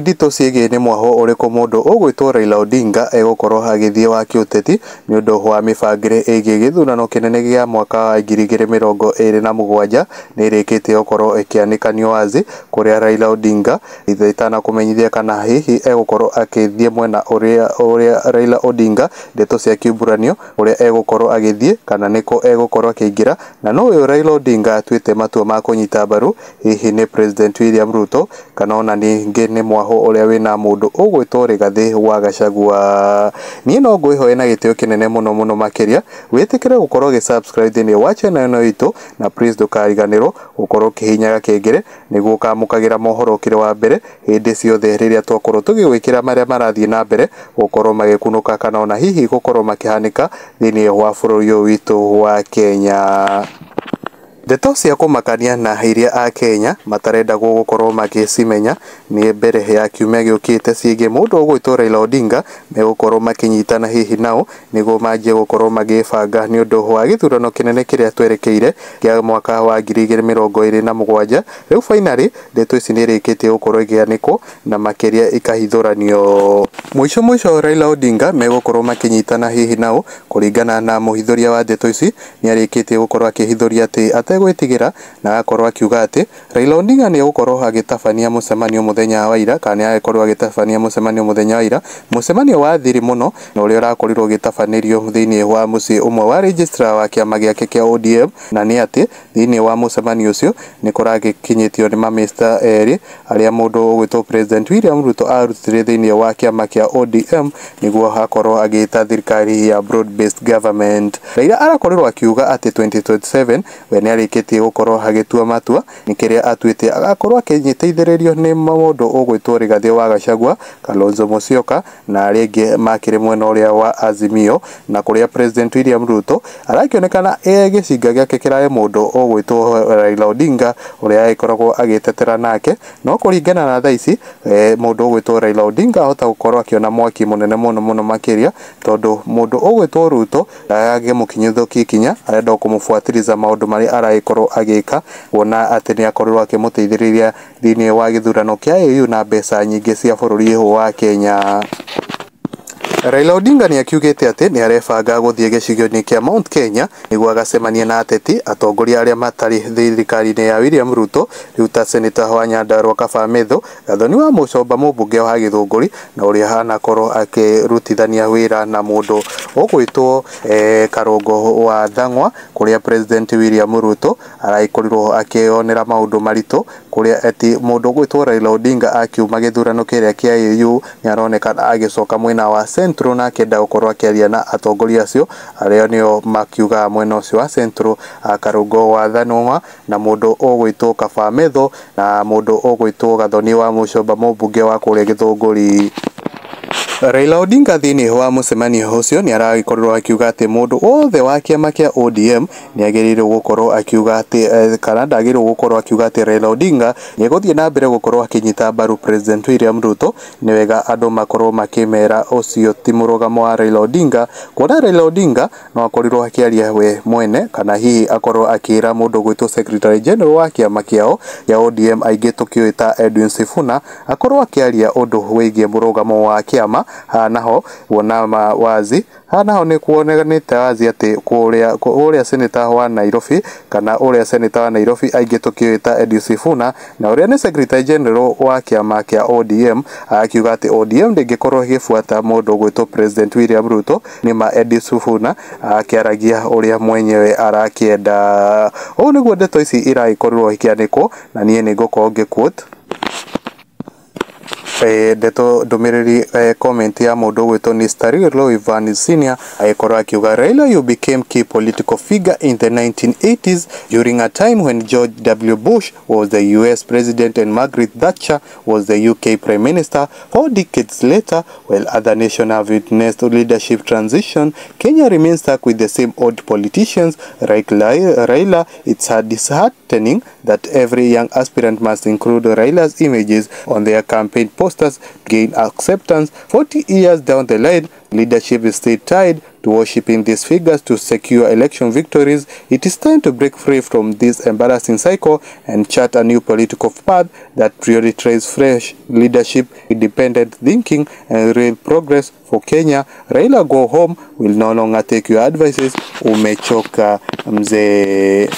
Ndito ciĩgiĩ nĩ mwaho ũrĩkũ mũndũ ũgwĩtwo Raila Odinga egũkorwo agĩthiĩ wa kĩũteti nĩ ũndũ wa mĩbangĩre ĩgiĩ gĩthurano kĩnene gĩa mwaka wa 2027 nĩ ĩrĩkĩtie gũkorwo ĩkĩanĩkanio wazi kũrĩa Raila Odinga itanakũmenyithia kana hihi egũkorwo agĩthiĩ mwena ũrĩa Raila Odinga ndeto cia kiumburanio ũrĩa egũkorwo agĩthiĩ kana nĩko egũkorwo akĩingĩra na no ũyũ Raila Odinga atuĩte matua ma kũnyita mbaru hihi nĩ President William Ruto kana ona ningĩ nĩ mwaho ũrĩa wĩna mũndũ ũgwĩtwo Rigathi wa Gachagua. Niĩ no ngwĩhoe na gĩtĩo kĩnene mũno makĩria wĩtĩkĩre gũkorwo ũgĩ-subscribe thĩinĩ wa channel ĩno itũ na please ndũkariganĩrwo gũkorwo ũkĩhihinyaga kengele nĩguo ũkamũkagĩra mohoro kĩrĩ wa mbere hĩndĩ ciothe rĩrĩa twakorwo tũgĩgwĩkĩra marĩa marathiĩ na mbere gũkorwo magĩkunũka kana ona hihi gũkorwo makĩhanĩka thĩinĩ wa bũrũri ũyũ witũ wa Kenya. Ndeto cia kũmakania na iria a Kenya matarenda gũkorwo magĩcimenya nĩ mbere ya kiumia gĩũkĩte ciĩgiĩ mũndũ ũgwĩtwo Raila Odinga megũkorwo makĩnyitana hihi nao nĩguo manjie gũkorwo magĩbanga nĩ ũndũ wa gĩthurano kĩnene kĩrĩa twerekeire kĩa mwaka wa 2027. Rĩu finally ndeto ici nĩ ĩrĩkĩtie gũkorwo igĩanĩkwo na makĩria ikahithũranio. Mũico Raila Odinga megũkorwo makĩnyitana hihi nao kũringana na mũhithũria wa ndeto ici nĩ arĩkĩtie gũkorwo akĩhithũria atĩ gwĩtigĩra na agakorwo akiuga atĩ Raila Odinga nĩ egũkorwo agĩtabania mũcemanio mũthenya wa ira kana nĩ agĩkorwo agĩtabania mũcemanio mũthenya wa ira, mũcemanio wa thiri mũno na ũrĩa ũrakorirwo ũgĩtabanĩrio thĩinĩ wa mũciĩ ũmwe wa registrar wa kĩama gĩake kĩa ODM na nĩ atĩ thĩinĩ wa mũcemanio ũcio nĩ kũragĩkinyĩtio nĩ mamĩsta erĩ arĩa mũndũ ũgwĩtwo President William Ruto arutire thĩinĩ wa kĩama kĩa ODM nĩguo akorwo agĩta thirikari ya broad based government. Raila arakorirwo akiuga atĩ 2027 we nĩ arĩkĩtie gũkorwo agĩtua matua nĩ kĩrĩa atuĩte agakorwo akĩnyiteithĩrĩrio nĩ mũndũ ũgwĩtwo Rigathi wa Gachagua, Kalonzo Musyoka na arĩa angĩ makĩrĩ mwena ũrĩa wa Azimio na kũrĩa President William Ruto arakĩonekana gĩcinga gĩake kĩrahe mũndũ ũgwĩtwo Raila Odinga ũrĩa agĩkoragwo agĩtetera nake no kũringana na thaa ici mũndũ ũgwĩtwo Raila Odinga ahota gũkorwo akĩona mwaki mũnene mũno makĩria tondũ mũndũ ũgwĩtwo Ruto agĩmũkinyithũkia ikinya arenda kũmũbuatĩriza maũndũ marĩa aragĩkorwo agĩka wona atĩ nĩ akorirwo akĩmũteithĩrĩria thĩinĩ wa gĩthurano kĩa AU na mbeca nyingĩ cia bũrũri ũyũ wa Kenya. Raila Odinga nĩ akiugĩte atĩ nĩ arebanga gũthiĩ gĩcigo-inĩ kĩa Mount Kenya nĩguo agacemania na ateti atongoria arĩa matarĩ thirikari-inĩ ya William Ruto rĩu ta Senator wa Nyandarua Kabametho, Gathoni wa Mũcomba mũmbunge wa Gĩthũngũri na ũrĩa hanakorwo akĩrutithania wĩra na mũndũ ũgwĩtwo Karungu wa Thang'wa kũrĩa President William Ruto aragĩkorirwo akĩonera maũndũ maritũ kũrĩa ati mũndũ ũgwĩtwo Raila Odinga akiuma gĩthurano kĩrĩa kĩa AU nĩ aronekana agĩcoka mwena wa Central na akĩenda gũkorwo akĩaria na atongoria acio arĩa nĩo makiuga mwena ũcio wa Central, Karungu wa Thang'wa na mũndũ ũgwĩtwo Kabametho na mũndũ ũgwĩtwo Gathoni wa Mũcomba mũmbunge wa kũrĩa Gĩthũngũri. Raila Odinga thĩinĩ wa mũcemanio ũcio nĩ aragĩkorirwo akiuga atĩ mũndũ wothe wa kĩama kĩa ODM nĩ agĩrĩirwo gũkorwo akiuga atĩ kana ndagĩrĩirwo gũkorwo akiuga atĩ Raila Odinga nĩ egũthiĩ na mbere gũkorwo akĩnyita mbaru President William Ruto. Nĩ wega andũ makorwo makĩmera ũcio ti mũrũgamo wa Raila Odinga kuona Raila Odinga no akorirwo akĩaria we mwene kana hihi akorwo akĩra mũndũ ũgwĩtwo Secretary General wa kĩama kĩao ya ODM aingĩ tũkĩũĩ ta Edwin Sifuna akorwo akĩaria ũndũ wĩgiĩ mũrũgamo wa kĩama naho wona wazi naho nĩ kuonekanĩte wazi atĩ ũrĩa Senator wa Nairobi kana ũrĩa Senator wa Nairobi aingĩ tũkĩũĩ ta Edwin Sifuna na ũrĩa nĩ Secretary General wa kĩama kĩa ODM akiuga atĩ ODM ndĩngĩkorwo ĩgĩbuata mũndũ ũgwĩtwo President William Ruto nĩma Edwin Sifuna akĩaragia ũrĩa mwenyewe arakĩenda. Ũũ nĩguo ndeto ici iragĩkorirwo ikĩanĩkwo na niĩ nĩ ngũkorwo ngĩ-quote ndeto ndũmĩrĩri comment ya mũndũ ũgwĩtwo Ndari Van Senior agĩkorwo akiuga Raila, you became key political figure in the 1980s during a time when George W. Bush was the US president and Margaret Thatcher was the UK prime minister. 4 decades later, while other nations have witnessed leadership transition, Kenya remains stuck with the same old politicians like Raila. It's disheartening that every young aspirant must include Raila's images on their campaign posters posters to gain acceptance. 40 years down the line, leadership is still tied to worshipping these figures to secure election victories. It is time to break free from this embarrassing cycle and chart a new political path that prioritizes fresh leadership, independent thinking, and real progress for Kenya. Raila, go home. Will no longer take your advices. Umechoka mzee.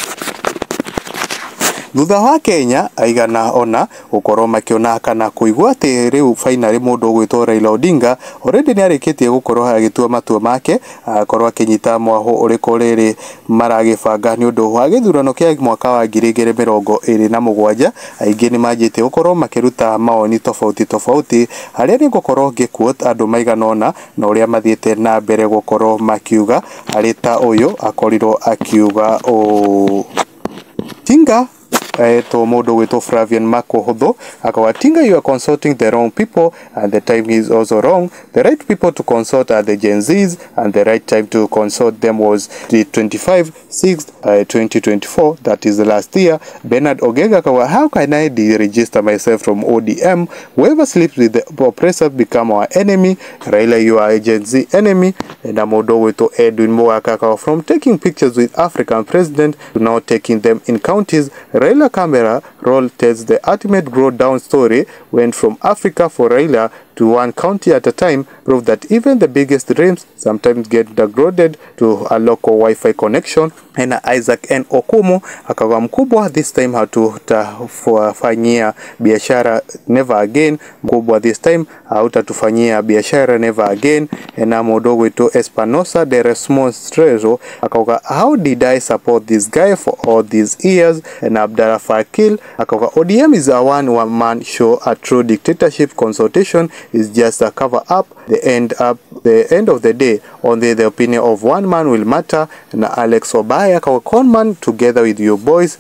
Thutha wa Kenya aigana ona gukorwo makiona kana kuigwa ati riu finally mundu gwitwo Raila Odinga already ni arikitie gukorwo agitua matua make akorwo akinyita mwaho uriko riri maragibanga ni undu wa githurano kia mwaka wa 2027 aingi ni manjite gukorwo makiruta maoni tofauti haria ni gukorwo ngikuota andu maigana ona na uria mathiete na mbere gukorwo makiuga ari ta uyu akorirwo akiuga o Tinga to modo with Flavian Marco Hodo Akawatinga, you are consulting the wrong people and the time is also wrong. The right people to consult are the Gen Zs and the right time to consult them was the 25/6/2024, that is the last year. Bernard Ogega Kawa, how can I deregister myself from ODM? Whoever sleeps with the oppressor become our enemy. Raila, you are a Gen Z enemy. And Amodo with Edwin Moakaka, from taking pictures with African president to now taking them in counties. Raila camera roll tells the ultimate grow down story, went from Africa for Raila to one county at a time, prove that even the biggest dreams sometimes get degraded to a local Wi-Fi connection. And Isaac N. Okumu akawa mkubwa, this time hautatufanyia biashara never again. Mkubwa this time hautatufanyia biashara never again. Na modogo ito Espanosa de Resmonstrezo akawa, how did I support this guy for all these years? And Abdallah Fakil akawa, ODM is a one-man show. A true dictatorship consultation is just a cover up. The end of the day, only the opinion of one man will matter. And Alex Obaya kawa, conman together with your boys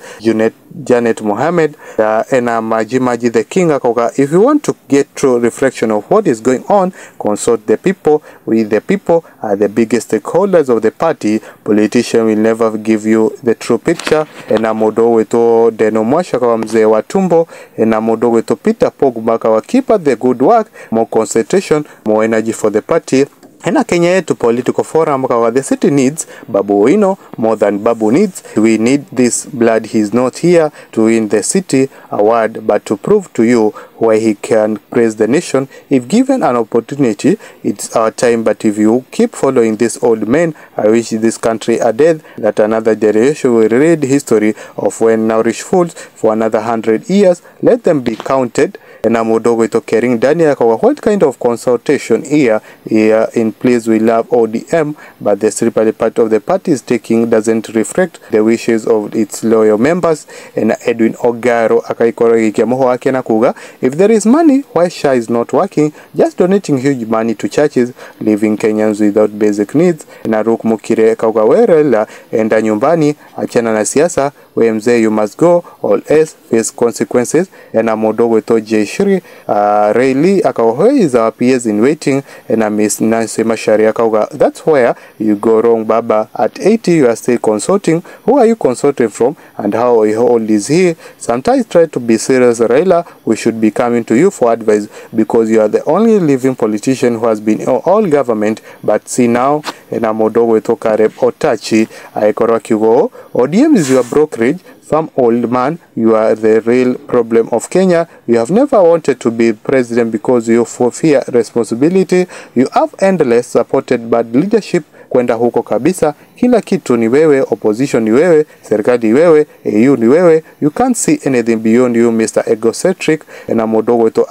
Janet Mohammed and Maji the King akawa, if you want to get true reflection of what is going on, consult the people. We the people are the biggest stakeholders of the party. Politician will never give you the true picture. And Amodo weto Deno Mwasha kawa, mzee wa tumbo. And Amodo weto Peter Pogba kawa, keep up the good work, more concentration, more energy for the party. And Kenya yetu political forum kawa, the city needs Babu Owino more than Babu needs. We need this blood. He's not here to win the city award, but to prove to you why he can praise the nation. If given an opportunity, it's our time. But if you keep following this old man, I wish this country are dead, that another generation will read history of when nourished fools for another 100 years. Let them be counted. And Amodogo to Kering Daniel, what kind of consultation here in place we love ODM, but the spiritual part of the party is taking doesn't reflect the wishes of its loyal members. And Edwin Ogaro Akaikorogikia Mohoro na Kuuga, if there is money, why SHA is not working? Just donating huge money to churches, leaving Kenyans without basic needs. Na Ruk Mukire Kauga, Raila enda nyumbani, achana na siasa, we mzee you must go, all else face consequences. And Amodogo to Jeshri Raila akawa, is our peers in waiting. And Miss Nancy Mashari akawa, that's where you go wrong, Baba. At 80 you are still consulting. Who are you consulting from and how old is he? Sometimes try to be serious, Raila. We should be coming to you for advice because you are the only living politician who has been in all government. But see now, and Amodogo to Kareb Otachi Aikora Kugo, ODM is your brokerage. Some old man, you are the real problem of Kenya. You have never wanted to be president because you fear responsibility. You have endless supported bad leadership. Kwenda huko kabisa, kila kitu ni wewe, opposition ni wewe, serikali ni wewe, AU ni wewe. You can't see anything beyond you, Mr. Egocentric. And Amodogo to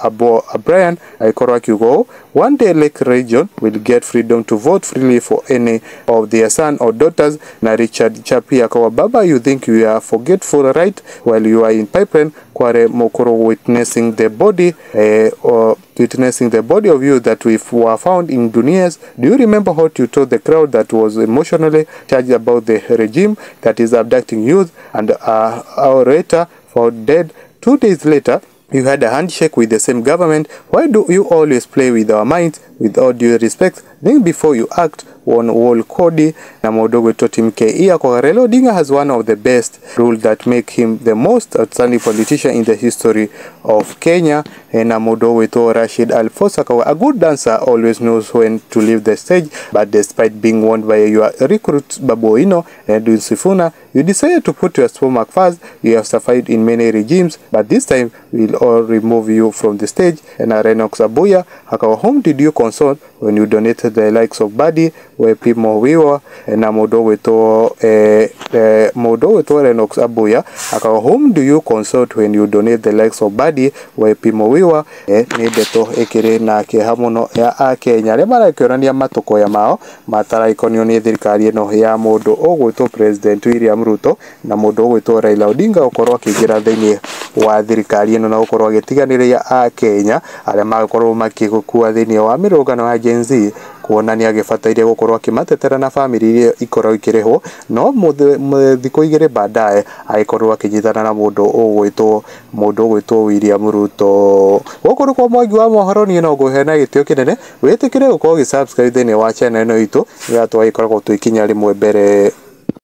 Brian Aikora Kugo, one day Lake region will get freedom to vote freely for any of their son or daughters. Na Richard Chapi akawa, Baba, you think you are forgetful, right? While you are in pipeline, Kware Mokoro witnessing the body of you that we were found in Dunias. Do you remember what you told the crowd that was emotionally charged about the regime that is abducting youth and our orator found dead? 2 days later, you had a handshake with the same government. Why do you always play with our minds? With all due respect, think before you act. one wall code na mundu gwitwo Team KE akwa Raila Odinga has one of the best rules that make him the most outstanding politician in the history of Kenya. Na mundu gwitwo Rashid Alfosa akwa a good dancer always knows when to leave the stage, but despite being warned by your recruit Babuino and Sifuna, you decided to put your stomach first. You have survived in many regimes, but this time we'll all remove you from the stage. And Renox Abuya akawa, whom did you consult when you donated the likes of Badi Wepimo Wiwa na mundu gwitwo Renox Abuya akawa, whom do you consult when you donate the likes of Badi Wepimo Wiwa ni ndeto ikiri na kiha muno ya Akenya aria marakionania matukoya mao mataraikonio ni thirikari ino ya mundu ugwitwo President William Ruto na mundu ugwitwo Raila Odinga ukorwo akigira thiini wa thirikari ino na ukorwo agitiganiria Akenya aria magakorwo makigukua thiini wa mirungano ya Gen Z kuonania gibataire gukorwo akimatetera na family iria ikorwo ikirihwo no thiko igire baadaye aikorwo akinyitana na mundu ugwitwo William Ruto. Gukuru kwa mwangi wa mohoro ni no guhena gitio kinene witikire gukorwo gi subscribe thiini wa channel ino itu ya twa ikoragwo twikinya rimwe mbere.